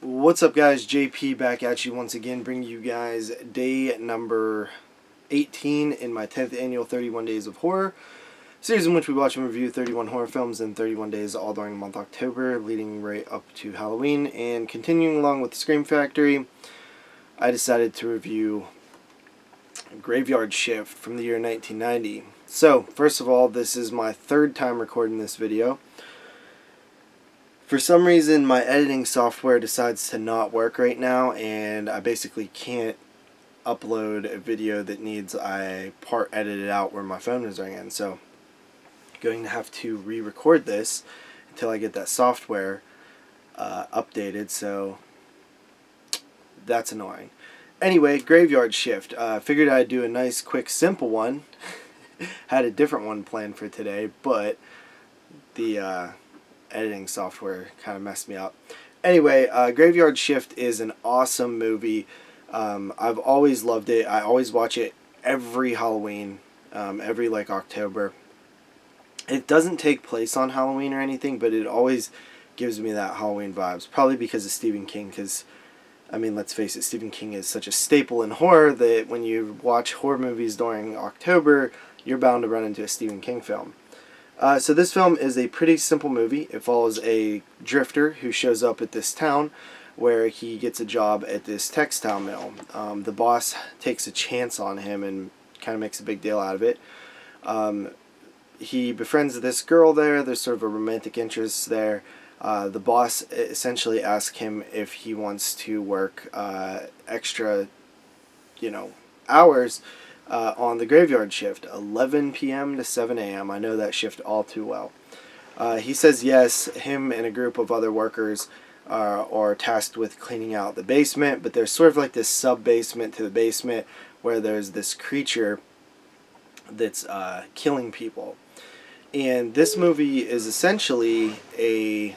What's up, guys? JP back at you once again, bringing you guys day number 18 in my 10th annual 31 Days of Horror series, in which we watch and review 31 horror films in 31 days, all during the month of October, leading right up to Halloween. And continuing along with Scream Factory, I decided to review Graveyard Shift from the year 1990. So, first of all, this is my third time recording this video. For some reason, my editing software decides to not work right now, and I basically can't upload a video that needs a part edited out where my phone is ringing. So, I'm going to have to re-record this until I get that software updated, so that's annoying. Anyway, Graveyard Shift. Figured I'd do a nice, quick, simple one. Had a different one planned for today, but the editing software kind of messed me up. Anyway, Graveyard Shift is an awesome movie. I've always loved it. I always watch it every Halloween, every October. It doesn't take place on Halloween or anything, but it always gives me that Halloween vibes. Probably because of Stephen King, because, I mean, let's face it, Stephen King is such a staple in horror that when you watch horror movies during October, you're bound to run into a Stephen King film. So this film is a pretty simple movie. It follows a drifter who shows up at this town where he gets a job at this textile mill. The boss takes a chance on him and kind of makes a big deal out of it. He befriends this girl there. There's sort of a romantic interest there. The boss essentially asks him if he wants to work extra, hours on the graveyard shift, 11 p.m. to 7 a.m. I know that shift all too well. He says yes. Him and a group of other workers are tasked with cleaning out the basement, but there's sort of like this sub-basement to the basement where there's this creature that's killing people. And this movie is essentially a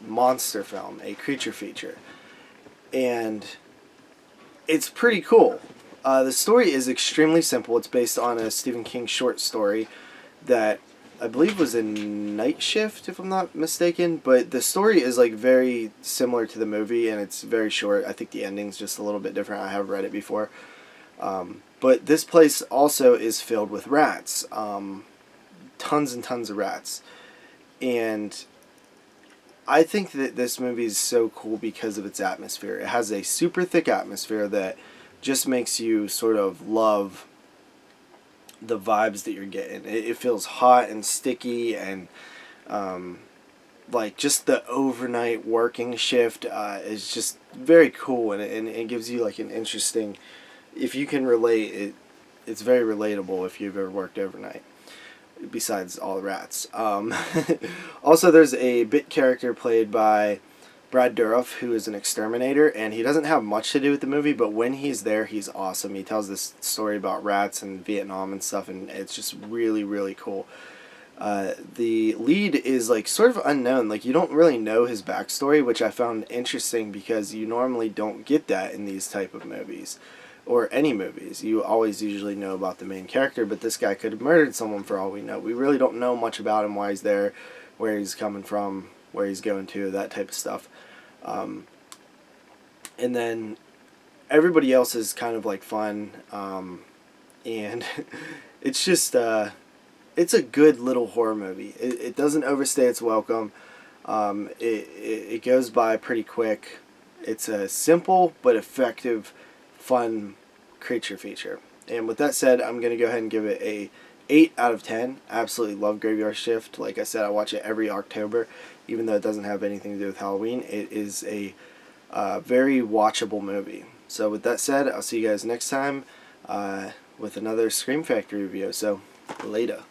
monster film, a creature feature. And it's pretty cool. The story is extremely simple. It's based on a Stephen King short story that I believe was in Night Shift, if I'm not mistaken. But the story is very similar to the movie, and it's very short. I think the ending's just a little bit different. I have read it before. But this place also is filled with rats. Tons and tons of rats. And I think that this movie is so cool because of its atmosphere. It has a super thick atmosphere that just makes you sort of love the vibes that you're getting. It feels hot and sticky, and just the overnight working shift is just very cool, and it gives you an interesting, if you can relate, it's very relatable if you've ever worked overnight, besides all the rats. Also, there's a bit character played by Brad Dourif, who is an exterminator, and he doesn't have much to do with the movie, but when he's there, he's awesome. He tells this story about rats and Vietnam and stuff, and it's just really, really cool. The lead is sort of unknown. You don't really know his backstory, which I found interesting because you normally don't get that in these type of movies, or any movies. You always usually know about the main character, but this guy could have murdered someone for all we know. We really don't know much about him, why he's there, where he's coming from, where he's going to, that type of stuff. And then everybody else is kind of fun, and it's just it's a good little horror movie. It doesn't overstay its welcome. It goes by pretty quick. It's a simple but effective, fun creature feature. And with that said, I'm going to go ahead and give it a 8 out of 10. Absolutely love Graveyard Shift. Like I said, I watch it every October, even though it doesn't have anything to do with Halloween. It is a very watchable movie. So with that said, I'll see you guys next time with another Scream Factory review. So, later.